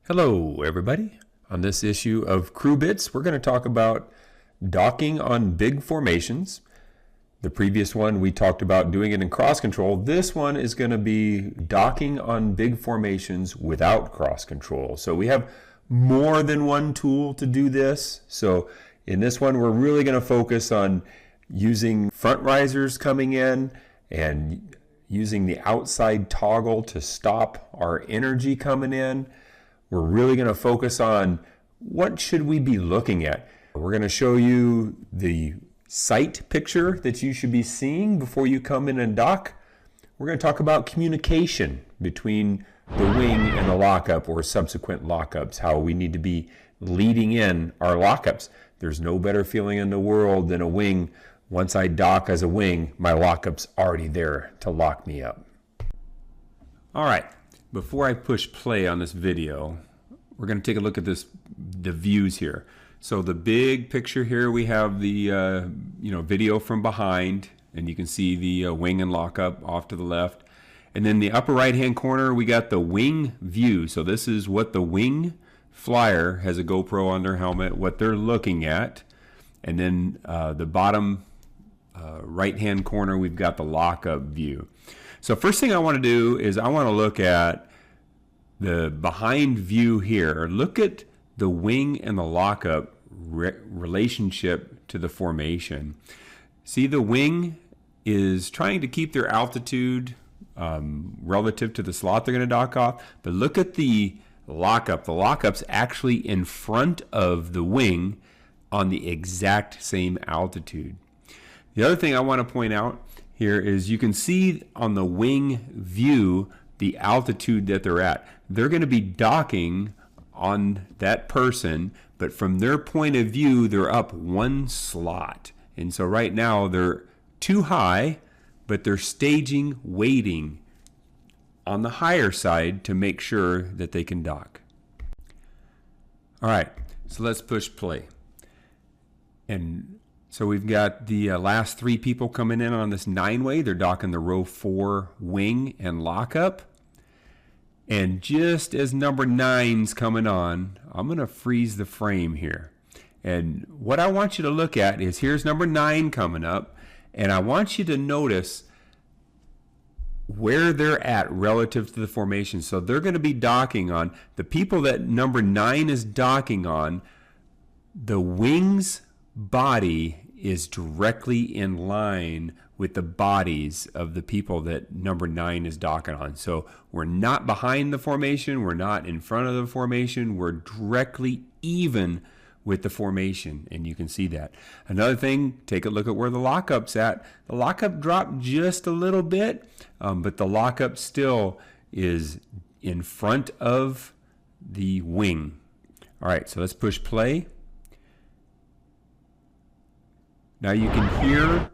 Hello everybody. On this issue of Crew Bits, we're going to talk about docking on big formations. The previous one we talked about doing it in cross control. This one is going to be docking on big formations without cross control. So we have more than one tool to do this. So in this one we're really going to focus on using front risers coming in and using the outside toggle to stop our energy coming in. We're really going to focus on what should we be looking at. We're going to show you the sight picture that you should be seeing before you come in and dock. We're going to talk about communication between the wing and the lockup or subsequent lockups, how we need to be leading in our lockups. There's no better feeling in the world than a wing. Once I dock as a wing, my lockup's already there to lock me up. All right. Before I push play on this video, we're going to take a look at the views here. So the big picture here, we have the video from behind, and you can see the wing and lockup off to the left. And then the upper right hand corner, we got the wing view. So this is what the wing flyer has a GoPro on their helmet, what they're looking at. And then the bottom right hand corner, we've got the lockup view. So first thing I want to do is I want to look at the behind view here. Look at the wing and the lockup relationship to the formation. See, the wing is trying to keep their altitude relative to the slot they're going to dock off. But look at the lockup. The lockup's actually in front of the wing on the exact same altitude. The other thing I want to point out here is you can see on the wing view the altitude that they're at. They're going to be docking on that person, but from their point of view, they're up one slot. And so right now they're too high, but they're staging, waiting on the higher side to make sure that they can dock. All right, so let's push play. And so we've got the last three people coming in on this 9-way. They're docking the row 4 wing and lockup. And just as number 9's coming on, I'm going to freeze the frame here. And what I want you to look at is here's number 9 coming up. And I want you to notice where they're at relative to the formation. So they're going to be docking on the people that number 9 is docking on. The wing's body is directly in line with the bodies of the people that number 9 is docking on. So we're not behind the formation, we're not in front of the formation, we're directly even with the formation, and you can see that. Another thing, take a look at where the lockup's at. The lockup dropped just a little bit, but the lockup still is in front of the wing. All right, so let's push play. Now you can hear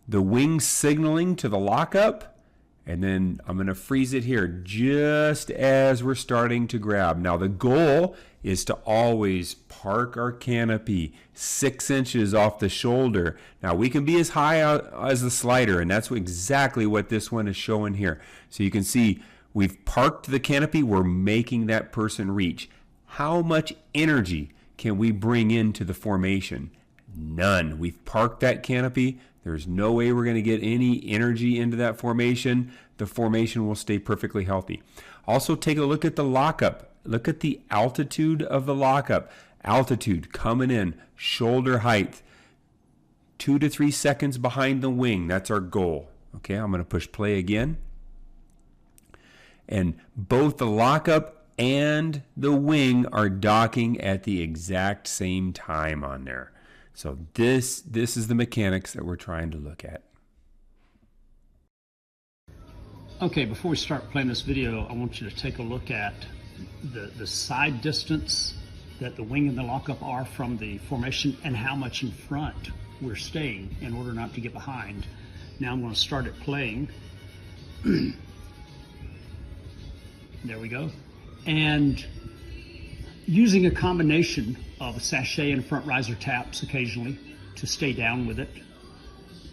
the wing signaling to the lockup, and then I'm going to freeze it here just as we're starting to grab. Now the goal is to always park our canopy 6 inches off the shoulder. Now we can be as high as the slider, and that's exactly what this one is showing here. So you can see we've parked the canopy, we're making that person reach. How much energy can we bring into the formation? None. We've parked that canopy. There's no way we're going to get any energy into that formation. The formation will stay perfectly healthy. Also, take a look at the lockup. Look at the altitude of the lockup. Altitude coming in, shoulder height, 2 to 3 seconds behind the wing. That's our goal. Okay, I'm going to push play again. And both the lockup and the wing are docking at the exact same time on there. So this is the mechanics that we're trying to look at. Okay, before we start playing this video, I want you to take a look at the side distance that the wing and the lockup are from the formation and how much in front we're staying in order not to get behind. Now I'm going to start it playing. There we go. And using a combination of a sachet and front riser taps occasionally to stay down with it.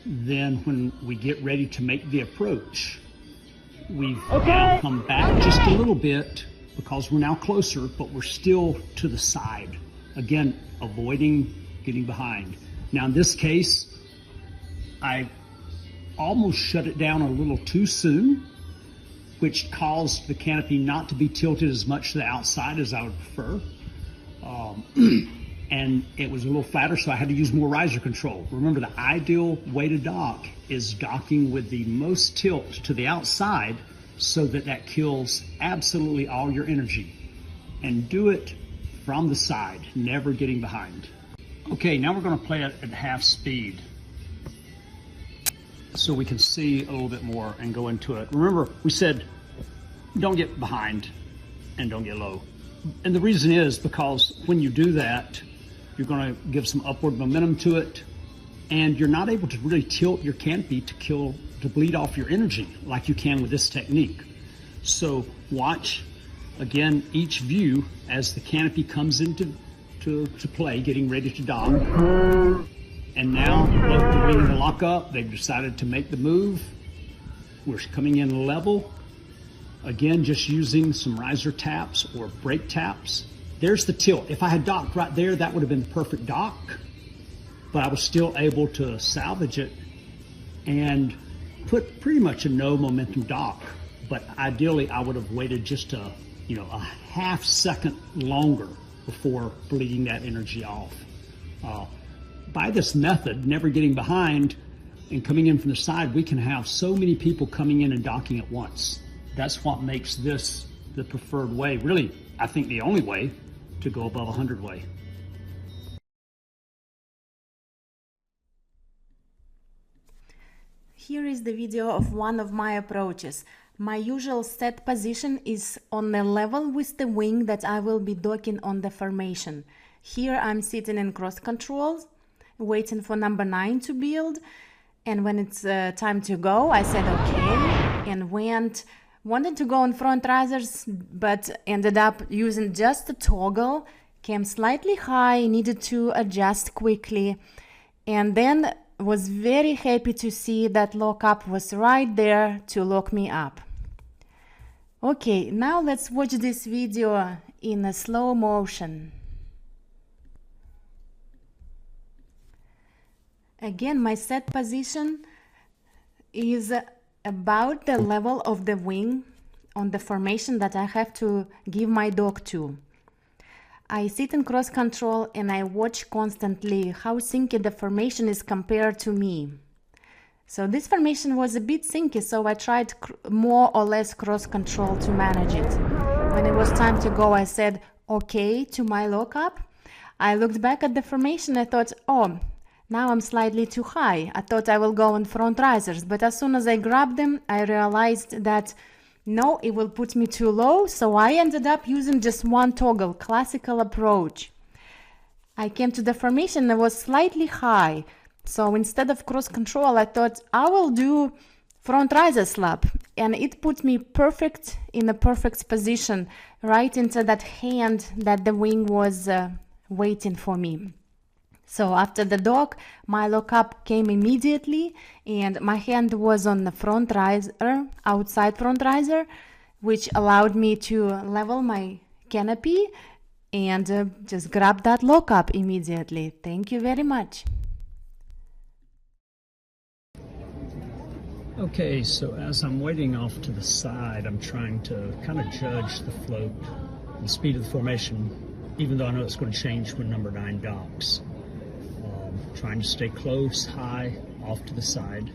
Then when we get ready to make the approach, we've now come back just a little bit because we're now closer, but we're still to the side. Again, avoiding getting behind. Now in this case, I almost shut it down a little too soon, which caused the canopy not to be tilted as much to the outside as I would prefer. And it was a little flatter, so I had to use more riser control. Remember, the ideal way to dock is docking with the most tilt to the outside so that that kills absolutely all your energy. And do it from the side, never getting behind. Okay, now we're gonna play it at half speed so we can see a little bit more and go into it. Remember, we said don't get behind and don't get low. And the reason is because when you do that, you're going to give some upward momentum to it, and you're not able to really tilt your canopy to bleed off your energy like you can with this technique. So watch, again, each view as the canopy comes into play, getting ready to dock. And now both the wing and the lock up, they've decided to make the move. We're coming in level. Again, just using some riser taps or brake taps. There's the tilt. If I had docked right there, that would have been the perfect dock, but I was still able to salvage it and put pretty much a no momentum dock. But ideally, I would have waited just a half second longer before bleeding that energy off. By this method, never getting behind and coming in from the side, we can have so many people coming in and docking at once. That's what makes this the preferred way, really, I think the only way to go above 100 way. Here is the video of one of my approaches. My usual set position is on the level with the wing that I will be docking on the formation. Here I'm sitting in cross control, waiting for number 9 to build, and when it's time to go, I said okay, and wanted to go on front risers, but ended up using just a toggle, came slightly high, needed to adjust quickly, and then was very happy to see that lockup was right there to lock me up. Okay, now let's watch this video in a slow motion. Again, my set position is about the level of the wing on the formation that I have to give my dock to. I sit in cross control and I watch constantly how sinky the formation is compared to me. So this formation was a bit sinky, so I tried more or less cross control to manage it. When it was time to go, I said okay to my lockup. I looked back at the formation, I thought, oh, now I'm slightly too high. I thought I will go on front risers, but as soon as I grabbed them, I realized that no, it will put me too low, so I ended up using just one toggle, classical approach. I came to the formation that was slightly high, so instead of cross control, I thought I will do front riser slap, and it put me perfect in a perfect position, right into that hand that the wing was waiting for me. So after the dock, my lockup came immediately, and my hand was on the front riser, outside front riser, which allowed me to level my canopy and just grab that lockup immediately. Thank you very much. Okay, so as I'm waiting off to the side, I'm trying to kind of judge the float, the speed of the formation, even though I know it's going to change when number 9 docks. Trying to stay close, high, off to the side.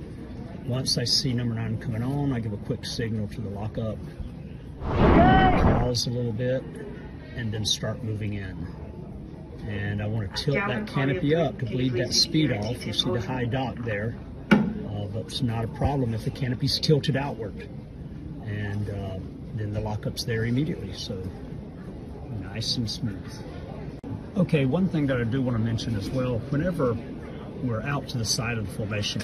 Once I see number 9 coming on, I give a quick signal to the lockup, pause a little bit, and then start moving in. And I want to tilt that canopy up to bleed that speed off. You see the high dock there, but it's not a problem if the canopy's tilted outward. And then the lockup's there immediately, so nice and smooth. Okay, one thing that I do want to mention as well, whenever we're out to the side of the formation,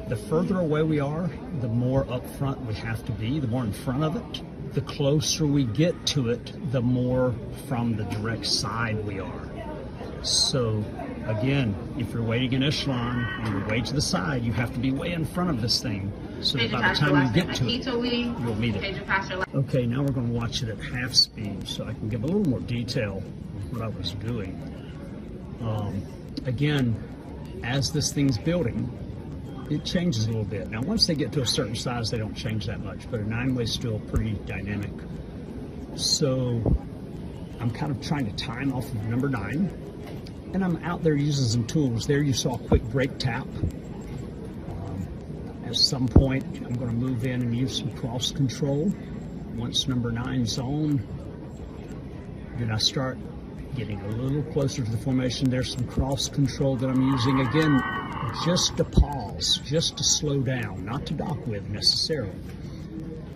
the further away we are, the more up front we have to be, the more in front of it. The closer we get to it, the more from the direct side we are. So again, if you're waiting in echelon on your way to the side, you have to be way in front of this thing so that by the time you get to it, you'll meet it. Okay, now we're going to watch it at half speed so I can give a little more detail of what I was doing. Again, as this thing's building, it changes a little bit. Now, once they get to a certain size, they don't change that much, but a 9-way is still pretty dynamic. So I'm kind of trying to time off of number 9, and I'm out there using some tools. There you saw a quick brake tap. At some point, I'm going to move in and use some cross control. Once number 9's on, then I start getting a little closer to the formation. There's some cross control that I'm using. Again, just to pause, just to slow down, not to dock with necessarily.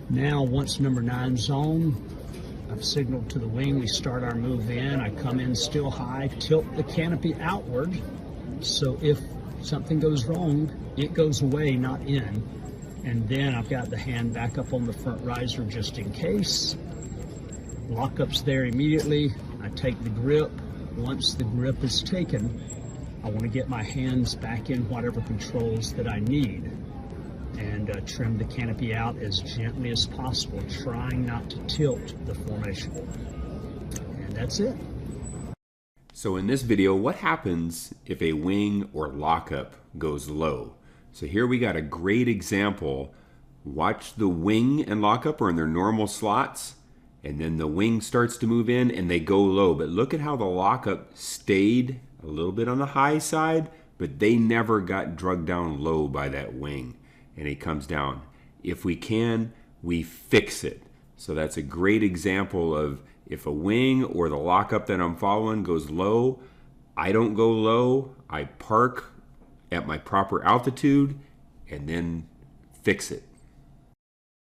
Now, once number 9's on, I've signaled to the wing, we start our move in. I come in still high, tilt the canopy outward, so if something goes wrong, it goes away, not in. And then I've got the hand back up on the front riser just in case. Lockup's there immediately. I take the grip. Once the grip is taken, I want to get my hands back in whatever controls that I need and trim the canopy out as gently as possible, trying not to tilt the formation. And that's it. So in this video, what happens if a wing or lockup goes low? So here we got a great example. Watch the wing and lockup are in their normal slots, and then the wing starts to move in and they go low. But look at how the lockup stayed a little bit on the high side, but they never got drugged down low by that wing, and it comes down. If we can, we fix it. So that's a great example of if a wing or the lockup that I'm following goes low, I don't go low. I park at my proper altitude and then fix it.